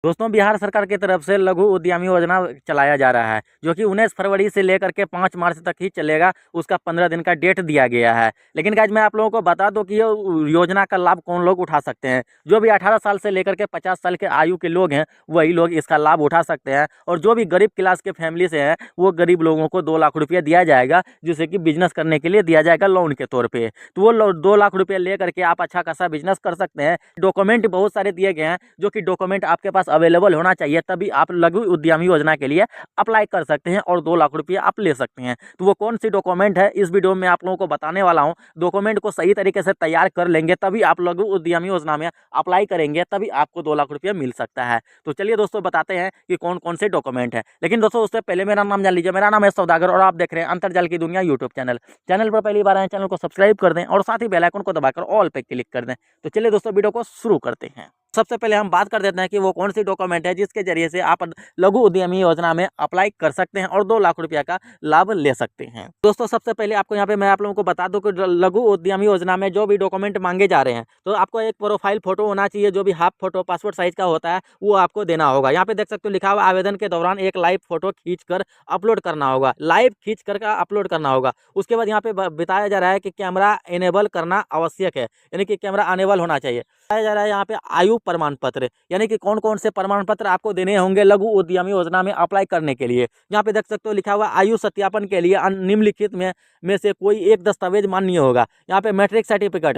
दोस्तों, बिहार सरकार की तरफ से लघु उद्यमी योजना चलाया जा रहा है, जो कि 19 फरवरी से लेकर के 5 मार्च तक ही चलेगा। उसका 15 दिन का डेट दिया गया है। लेकिन गाइज, मैं आप लोगों को बता दूं कि ये योजना का लाभ कौन लोग उठा सकते हैं। जो भी 18 साल से लेकर के 50 साल के आयु के लोग हैं, वही लोग इसका लाभ उठा सकते हैं। और जो भी गरीब क्लास के फैमिली से हैं, वो गरीब लोगों को 2 लाख रुपया दिया जाएगा, जिसे कि बिजनेस करने के लिए दिया जाएगा लोन के तौर पर। तो वो 2 लाख रुपया ले करके आप अच्छा खासा बिजनेस कर सकते हैं। डॉक्यूमेंट बहुत सारे दिए गए हैं, जो कि डॉक्यूमेंट आपके पास अवेलेबल होना चाहिए, तभी आप लघु उद्यमी योजना के लिए अप्लाई कर सकते हैं और 2 लाख रुपया आप ले सकते हैं। तो वो कौन सी डॉक्यूमेंट है, इस वीडियो में आप लोगों को बताने वाला हूं। डॉक्यूमेंट को सही तरीके से तैयार कर लेंगे, तभी आप लघु उद्यमी योजना में अप्लाई करेंगे, तभी आपको 2 लाख रुपया मिल सकता है। तो चलिए दोस्तों, बताते हैं कि कौन कौन से डॉक्यूमेंट है। लेकिन दोस्तों, उससे पहले मेरा नाम जान लीजिए। मेरा नाम है सौदागर और आप देख रहे हैं अंतरजाल की दुनिया यूट्यूब चैनल। चैनल पर पहली बार आए, चैनल को सब्सक्राइब कर दें और साथ ही बेल आइकन को दबाकर ऑल पे क्लिक कर दें। तो चलिए दोस्तों, वीडियो को शुरू करते हैं। सबसे पहले हम बात कर देते हैं कि वो कौन सी डॉक्यूमेंट है जिसके जरिए से आप लघु उद्यमी योजना में अप्लाई कर सकते हैं और 2 लाख रुपया का लाभ ले सकते हैं। दोस्तों, सबसे पहले आपको यहाँ पे मैं आप लोगों को बता दूं कि लघु उद्यमी योजना में जो भी डॉक्यूमेंट मांगे जा रहे हैं, तो आपको एक प्रोफाइल फोटो होना चाहिए, जो भी हाफ फोटो पासपोर्ट साइज का होता है, वो आपको देना होगा। यहाँ पे देख सकते हो लिखा हुआ, आवेदन के दौरान एक लाइव फोटो खींच कर अपलोड करना होगा। लाइव खींच कर अपलोड करना होगा। उसके बाद यहाँ पे बताया जा रहा है कि कैमरा इनेबल करना आवश्यक है, यानी कि कैमरा अनेबल होना चाहिए। बताया जा रहा है यहाँ पे आयु प्रमाण पत्र, यानी कि कौन कौन से प्रमाण पत्र आपको देने होंगे लघु उद्यमी योजना में अप्लाई करने के लिए। यहाँ पे देख सकते हो लिखा हुआ, आयु सत्यापन के लिए निम्नलिखित में से कोई एक दस्तावेज मान्य होगा। यहाँ पे मैट्रिक सर्टिफिकेट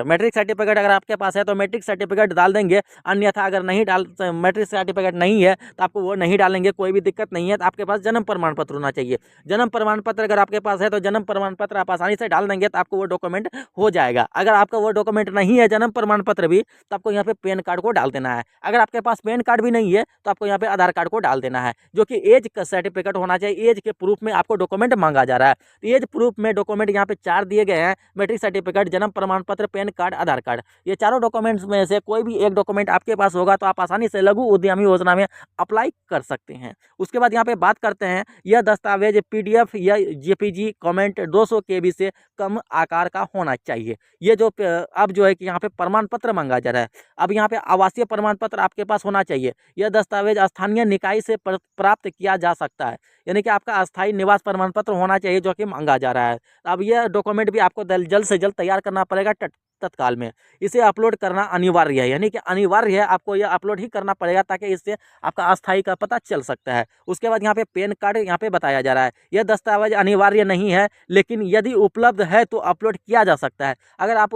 अगर आपके पास है तो मैट्रिक सर्टिफिकेट डाल देंगे, अन्यथा अगर नहीं मैट्रिक सर्टिफिकेट नहीं है तो आपको वो नहीं डालेंगे, कोई भी दिक्कत नहीं है। तो आपके पास जन्म प्रमाण पत्र होना चाहिए। जन्म प्रमाण पत्र अगर आपके पास है तो जन्म प्रमाण पत्र आप आसानी से डाल देंगे, तो आपको वो डॉक्यूमेंट हो जाएगा। अगर आपका वो डॉक्यूमेंट नहीं है, जन्म प्रमाण पत्र भी, तो आपको यहाँ पे पैन कार्ड को डाल देना है। अगर आपके पास पैन कार्ड भी नहीं है तो आपको यहाँ पे आधार कार्ड को डाल देना है, जो कि एज का सर्टिफिकेट होना चाहिए। एज के प्रूफ में आपको डॉक्यूमेंट मांगा जा रहा है। तो एज प्रूफ में डॉक्यूमेंट यहाँ पे 4 दिए गए हैं, मैट्रिक सर्टिफिकेट, जन्म प्रमाण पत्र, पैन कार्ड, आधार कार्ड। ये चारों डॉक्यूमेंट्स में से कोई भी एक डॉक्यूमेंट आपके पास होगा तो आप आसानी से लघु उद्यमी योजना में अप्लाई कर सकते हैं। उसके बाद यहाँ पे बात करते हैं, यह दस्तावेज PDF या JPG कमेंट 200 KB से कम आकार का होना चाहिए। ये जो अब जो है कि यहाँ पे प्रमाण पत्र मांगा जा रहा है। अब यहाँ पे आवासीय प्रमाण पत्र आपके पास होना चाहिए। यह दस्तावेज स्थानीय निकाय से प्राप्त किया जा सकता है, यानी कि आपका अस्थायी निवास प्रमाण पत्र होना चाहिए, जो कि मांगा जा रहा है। अब यह डॉक्यूमेंट भी आपको जल्द से जल्द तैयार करना पड़ेगा तत्काल में। इसे अपलोड करना अनिवार्य है, यानी कि अनिवार्य है, आपको यह अपलोड ही करना पड़ेगा, ताकि इससे आपका अस्थायी का पता चल सकता है। उसके बाद यहाँ पे पैन कार्ड यहाँ पे बताया जा रहा है। यह दस्तावेज अनिवार्य नहीं है, लेकिन यदि उपलब्ध है तो अपलोड किया जा सकता है। अगर आप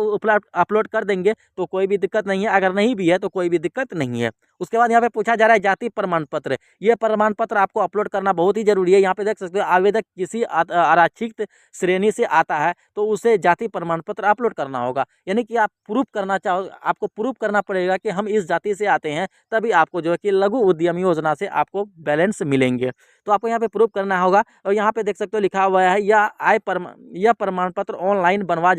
अपलोड कर देंगे तो कोई भी दिक्कत नहीं है, अगर नहीं भी है तो कोई भी दिक्कत नहीं है। उसके बाद यहाँ पे पूछा जा रहा है जाति प्रमाण पत्र। यह प्रमाण पत्र आपको अपलोड करना बहुत ही जरूरी है। यहाँ पे देख सकते हो, आवेदक किसी आरक्षित श्रेणी से आता है तो उसे जाति प्रमाण पत्र अपलोड करना होगा, यानी कि आप प्रूफ करना चाहो, आपको प्रूफ करना पड़ेगा कि हम इस जाति से आते हैं, तभी आपको जो है कि लघु उद्यमी योजना से आपको बैलेंस मिलेंगे। तो आपको यहाँ पे प्रूफ करना होगा। और यहाँ पे देख सकते हो लिखा हुआ है, यह प्रमाण पत्र ऑनलाइन बनवाया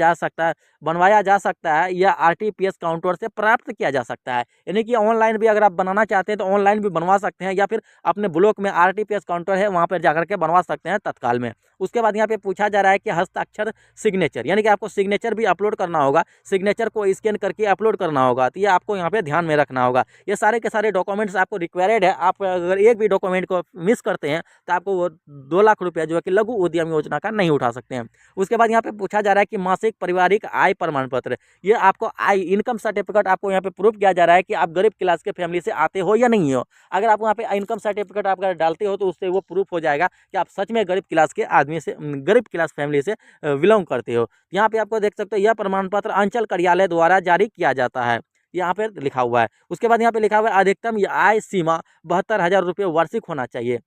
जा सकता है या RTPS काउंटर से प्राप्त किया जा सकता है, यानी कि ऑनलाइन भी अगर आप बनाना चाहते हैं तो ऑनलाइन भी बनवा सकते हैं, या फिर अपने ब्लॉक में RTPS काउंटर है, वहाँ पर जाकर के बनवा सकते हैं तत्काल में। उसके बाद यहाँ पे पूछा जा रहा है कि हस्ताक्षर सिग्नेचर, यानी कि आपको सिग्नेचर भी अपलोड करना होगा। सिग्नेचर को स्कैन करके अपलोड करना होगा। तो ये आपको यहाँ पे ध्यान में रखना होगा। ये सारे के सारे डॉक्यूमेंट्स आपको रिक्वायर्ड है। आप अगर एक भी डॉक्यूमेंट को मिस करते हैं तो आपको वो 2 लाख रुपया जो है कि लघु उद्यमी योजना का नहीं उठा सकते हैं। उसके बाद यहाँ पे पूछा जा रहा है कि मासिक पारिवारिक आय प्रमाण पत्र, ये आपको आय इनकम सर्टिफिकेट आपको यहाँ पे प्रूफ किया जा रहा है कि आप गरीब क्लास के फैमिली से आते हो या नहीं हो। अगर आप वहाँ पे इनकम सर्टिफिकेट आप अगर डालते हो तो उससे वो प्रूफ हो जाएगा कि आप सच में गरीब क्लास के आदमी से, गरीब क्लास फैमिली से बिलोंग करते हो। यहाँ पे आपको देख सकते हो, यह प्रमाण पत्र अंचल कार्यालय द्वारा जारी किया जाता है, यहाँ पे लिखा हुआ है। उसके बाद यहाँ पे लिखा हुआ है, अधिकतम आय सीमा 72,000 रुपये वार्षिक होना चाहिए,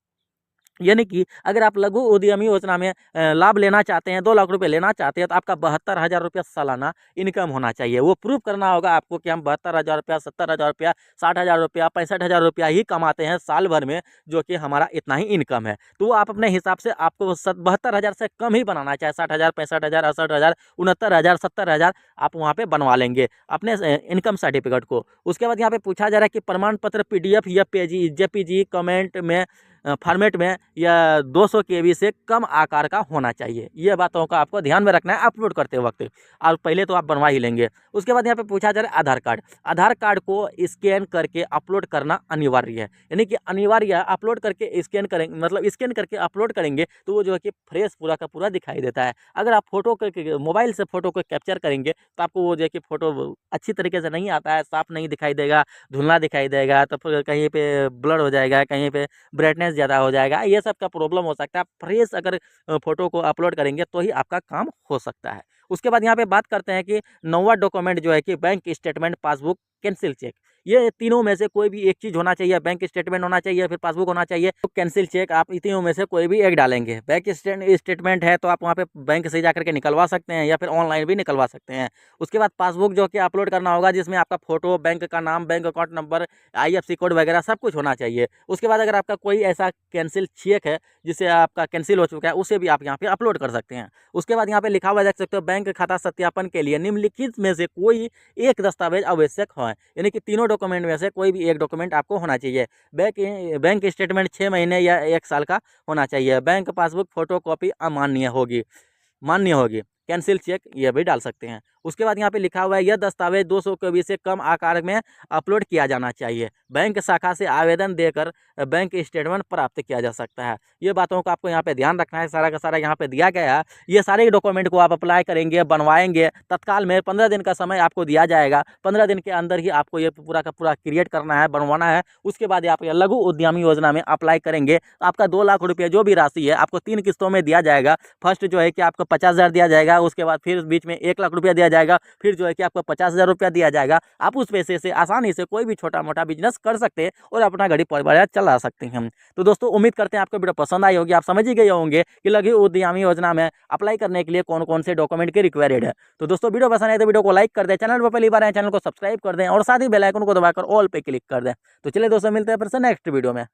यानी कि अगर आप लघु उद्यमी योजना में लाभ लेना चाहते हैं, 2 लाख रुपए लेना चाहते हैं, तो आपका 72,000 रुपया सालाना इनकम होना चाहिए। वो प्रूफ करना होगा आपको कि हम 72,000 रुपया, 70,000 रुपया, 60,000 रुपया, 65,000 रुपया ही कमाते हैं साल भर में, जो कि हमारा इतना ही इनकम है। तो वो आप अपने हिसाब से आपको 72,000 से कम ही बनाना चाहे, 60,000, 65,000, 68,000, 69,000, 70,000 आप वहाँ पे बनवा लेंगे अपने इनकम सर्टिफिकेट को। उसके बाद यहाँ पे पूछा जा रहा है कि प्रमाण पत्र PDF या JPG कमेंट में फॉर्मेट में या 200 केबी से कम आकार का होना चाहिए। ये बातों का आपको ध्यान में रखना है अपलोड करते वक्त। और पहले तो आप बनवा ही लेंगे। उसके बाद यहाँ पे पूछा जा रहा है आधार कार्ड। आधार कार्ड को स्कैन करके अपलोड करना अनिवार्य है, यानी कि अनिवार्य अपलोड करके स्कैन करेंगे, मतलब स्कैन करके अपलोड करेंगे तो वो जो है कि फ्रेश पूरा का पूरा दिखाई देता है। अगर आप फोटो मोबाइल से फोटो को कैप्चर करेंगे तो आपको वो जो है कि फोटो अच्छी तरीके से नहीं आता है, साफ नहीं दिखाई देगा, धुंधला दिखाई देगा, तो फिर कहीं पे ब्लर हो जाएगा, कहीं पे ब्राइटनेस ज़्यादा हो जाएगा, ये सब का प्रॉब्लम हो सकता है। आप फ्रेश अगर फोटो को अपलोड करेंगे तो ही आपका काम हो सकता है। उसके बाद यहाँ पे बात करते हैं कि 9वां डॉक्यूमेंट जो है कि bank statement, passbook, cancel cheque. ये तीनों में से कोई भी एक चीज़ होना चाहिए। बैंक स्टेटमेंट होना चाहिए, फिर पासबुक होना चाहिए, तो कैंसिल चेक, आप इन तीनों में से कोई भी एक डालेंगे। बैंक स्टेटमेंट है तो आप वहाँ पे बैंक से जाकर के निकलवा सकते हैं या फिर ऑनलाइन भी निकलवा सकते हैं। उसके बाद पासबुक जो कि अपलोड करना होगा, जिसमें आपका फोटो, बैंक का नाम, bank account number, IFSC code वगैरह सब कुछ होना चाहिए। उसके बाद अगर आपका कोई ऐसा कैंसिल चेक है जिससे आपका कैंसिल हो चुका है, उसे भी आप यहाँ पे अपलोड कर सकते हैं। उसके बाद यहाँ पे लिखा हुआ देख सकते हो, बैंक खाता सत्यापन के लिए निम्नलिखित में से कोई एक दस्तावेज आवश्यक है, यानी कि तीनों डॉक्यूमेंट में से कोई भी एक डॉक्यूमेंट आपको होना चाहिए। बैंक स्टेटमेंट 6 महीने या 1 साल का होना चाहिए। बैंक पासबुक फोटो कॉपी अमान्य होगी, मान्य होगी। कैंसिल चेक ये भी डाल सकते हैं। उसके बाद यहाँ पे लिखा हुआ है, यह दस्तावेज 200 केबी से कम आकार में अपलोड किया जाना चाहिए। बैंक शाखा से आवेदन देकर बैंक स्टेटमेंट प्राप्त किया जा सकता है। ये बातों का आपको यहाँ पे ध्यान रखना है। सारा का सारा यहाँ पे दिया गया है। ये सारे डॉक्यूमेंट को आप अप्लाई करेंगे, बनवाएंगे, तत्काल में 15 दिन का समय आपको दिया जाएगा। 15 दिन के अंदर ही आपको ये पूरा का पूरा क्रिएट करना है, बनवाना है। उसके बाद आप ये लघु उद्यमी योजना में अप्लाई करेंगे तो आपका 2 लाख रुपये जो भी राशि है आपको 3 किस्तों में दिया जाएगा। फर्स्ट जो है कि आपको 50,000 दिया जाएगा, उसके बाद फिर बीच में 1 लाख रुपया दिया जाएगा, फिर जो है कि आपको 50,000 रुपया दिया जाएगा। आप उस पैसे से आसानी से कोई भी छोटा मोटा बिजनेस कर सकते हैं और अपना घड़ी परिवार चला सकते हैं हम। तो दोस्तों उम्मीद करते हैं आपको वीडियो पसंद आई होगी। आप समझ ही गए होंगे कि लघु उद्यमी योजना में अप्लाई करने के लिए कौन कौन से डॉक्यूमेंट के रिक्वायर्ड है। तो दोस्तों वीडियो पसंद आए तो वीडियो को लाइक कर दें, चैनल पर पहली बार आए चैनल को सब्सक्राइब कर दें और साथ ही बेल आइकन को दबाकर ऑल पे क्लिक कर दें। तो चलिए दोस्तों मिलते हैं फिर से नेक्स्ट वीडियो में।